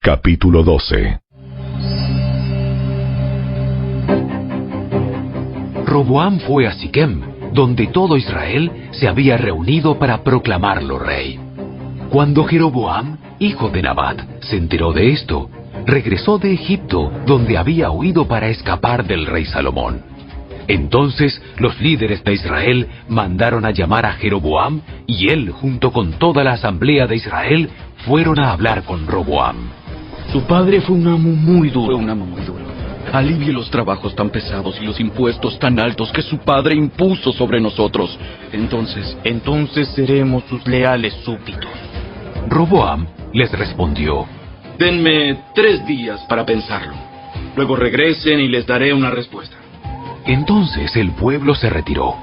Capítulo 12. Roboam fue a Siquem, donde todo Israel se había reunido para proclamarlo rey. Cuando Jeroboam, hijo de Nabat, se enteró de esto, regresó de Egipto, donde había huido para escapar del rey Salomón. Entonces los líderes de Israel mandaron a llamar a Jeroboam, y él, junto con toda la asamblea de Israel, fueron a hablar con Roboam. Su padre fue un amo muy duro. Alivie los trabajos tan pesados y los impuestos tan altos que su padre impuso sobre nosotros. Entonces seremos sus leales súbditos. Roboam les respondió: Denme 3 días para pensarlo. Luego regresen y les daré una respuesta. Entonces el pueblo se retiró.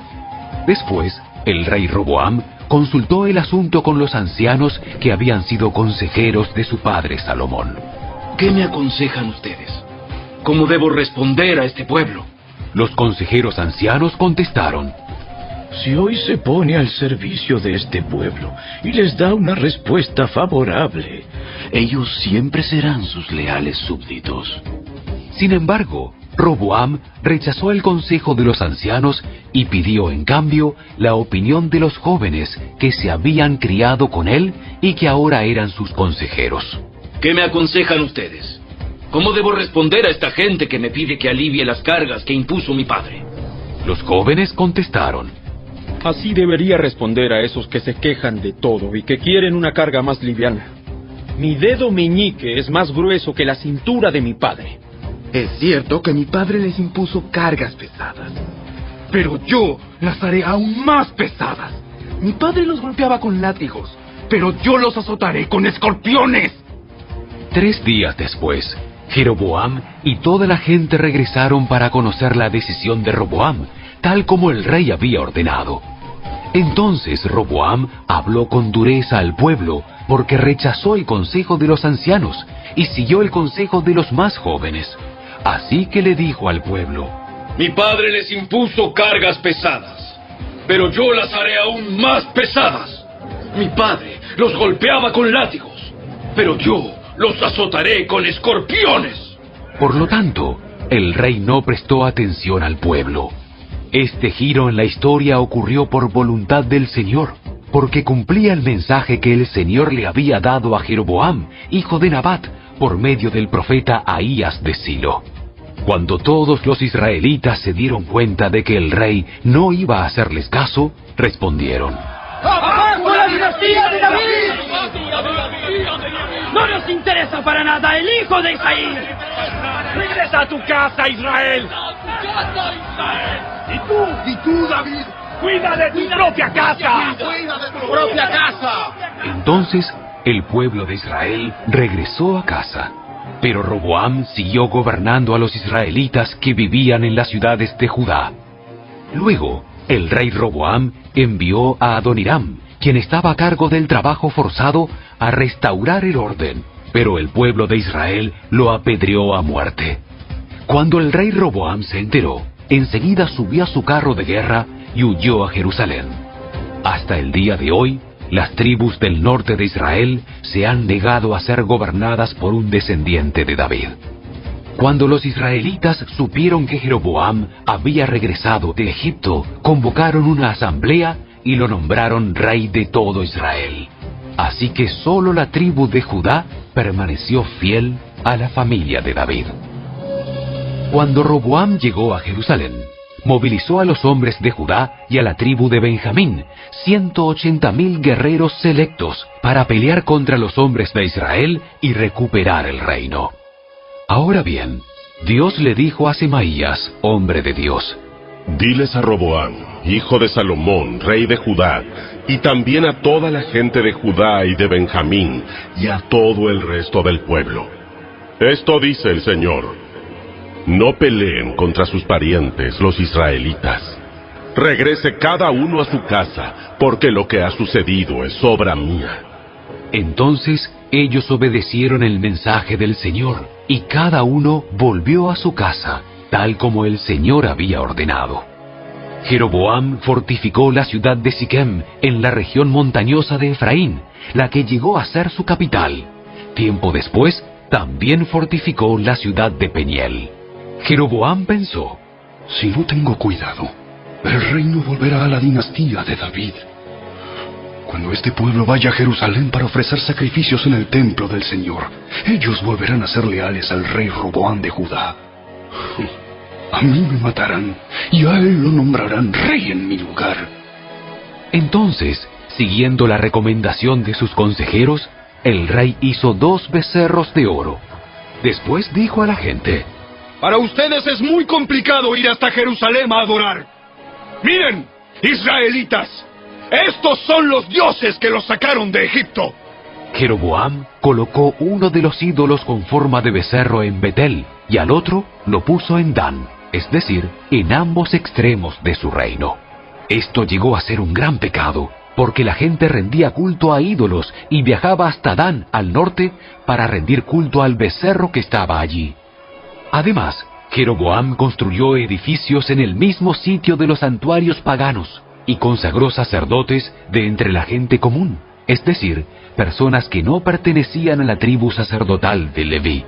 Después, el rey Roboam consultó el asunto con los ancianos que habían sido consejeros de su padre Salomón. ¿Qué me aconsejan ustedes? ¿Cómo debo responder a este pueblo? Los consejeros ancianos contestaron: Si hoy se pone al servicio de este pueblo y les da una respuesta favorable, ellos siempre serán sus leales súbditos. Sin embargo, Roboam rechazó el consejo de los ancianos y pidió en cambio la opinión de los jóvenes que se habían criado con él y que ahora eran sus consejeros. ¿Qué me aconsejan ustedes? ¿Cómo debo responder a esta gente que me pide que alivie las cargas que impuso mi padre? Los jóvenes contestaron: Así debería responder a esos que se quejan de todo y que quieren una carga más liviana. Mi dedo meñique es más grueso que la cintura de mi padre. Es cierto que mi padre les impuso cargas pesadas, pero yo las haré aún más pesadas. Mi padre los golpeaba con látigos, pero yo los azotaré con escorpiones. 3 días después, Jeroboam y toda la gente regresaron para conocer la decisión de Roboam, tal como el rey había ordenado. Entonces Roboam habló con dureza al pueblo, porque rechazó el consejo de los ancianos y siguió el consejo de los más jóvenes. Así que le dijo al pueblo: Mi padre les impuso cargas pesadas, pero yo las haré aún más pesadas. Mi padre los golpeaba con látigos, pero yo los azotaré con escorpiones. Por lo tanto, el rey no prestó atención al pueblo. Este giro en la historia ocurrió por voluntad del Señor, porque cumplía el mensaje que el Señor le había dado a Jeroboam, hijo de Nabat, por medio del profeta Ahías de Silo. Cuando todos los israelitas se dieron cuenta de que el rey no iba a hacerles caso, respondieron: ¡Abajo la dinastía de David! ¡No nos interesa para nada el hijo de Isaí! ¡Regresa a tu casa, Israel! ¿Y tú, David? ¡Cuida de tu propia casa! ¡Cuida de tu propia casa! Entonces, el pueblo de Israel regresó a casa. Pero Roboam siguió gobernando a los israelitas que vivían en las ciudades de Judá. Luego, el rey Roboam envió a Adoniram, quien estaba a cargo del trabajo forzado, a restaurar el orden, pero el pueblo de Israel lo apedreó a muerte. Cuando el rey Roboam se enteró, enseguida subió a su carro de guerra y huyó a Jerusalén. Hasta el día de hoy, las tribus del norte de Israel se han negado a ser gobernadas por un descendiente de David. Cuando los israelitas supieron que Jeroboam había regresado de Egipto, convocaron una asamblea y lo nombraron rey de todo Israel. Así que solo la tribu de Judá permaneció fiel a la familia de David. Cuando Roboam llegó a Jerusalén, movilizó a los hombres de Judá y a la tribu de Benjamín, 180,000 guerreros selectos, para pelear contra los hombres de Israel y recuperar el reino. Ahora bien, Dios le dijo a Semaías, hombre de Dios: Diles a Roboam, hijo de Salomón, rey de Judá, y también a toda la gente de Judá y de Benjamín, y a todo el resto del pueblo. Esto dice el Señor: No peleen contra sus parientes, los israelitas. Regrese cada uno a su casa, porque lo que ha sucedido es obra mía. Entonces ellos obedecieron el mensaje del Señor, y cada uno volvió a su casa, tal como el Señor había ordenado. Jeroboam fortificó la ciudad de Siquem, en la región montañosa de Efraín, la que llegó a ser su capital. Tiempo después, también fortificó la ciudad de Peniel. Jeroboam pensó: si no tengo cuidado, el reino volverá a la dinastía de David. Cuando este pueblo vaya a Jerusalén para ofrecer sacrificios en el templo del Señor, ellos volverán a ser leales al rey Roboam de Judá. A mí me matarán, y a él lo nombrarán rey en mi lugar. Entonces, siguiendo la recomendación de sus consejeros, el rey hizo 2 becerros de oro. Después dijo a la gente: para ustedes es muy complicado ir hasta Jerusalén a adorar. Miren, israelitas, estos son los dioses que los sacaron de Egipto. Jeroboam colocó uno de los ídolos con forma de becerro en Betel, y al otro lo puso en Dan, es decir, en ambos extremos de su reino. Esto llegó a ser un gran pecado, porque la gente rendía culto a ídolos y viajaba hasta Dan, al norte, para rendir culto al becerro que estaba allí. Además, Jeroboam construyó edificios en el mismo sitio de los santuarios paganos y consagró sacerdotes de entre la gente común, es decir, personas que no pertenecían a la tribu sacerdotal de Leví.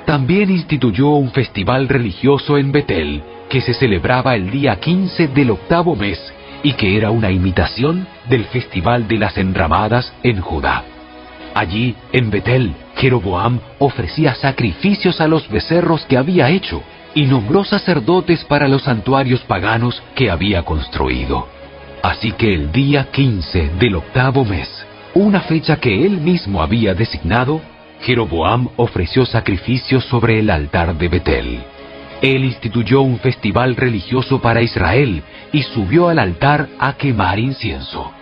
También instituyó un festival religioso en Betel, que se celebraba el día 15 del 8º mes, y que era una imitación del festival de las enramadas en Judá. Allí, en Betel, Jeroboam ofrecía sacrificios a los becerros que había hecho, y nombró sacerdotes para los santuarios paganos que había construido. Así que el día 15 del 8º mes, una fecha que él mismo había designado, Jeroboam ofreció sacrificios sobre el altar de Betel. Él instituyó un festival religioso para Israel y subió al altar a quemar incienso.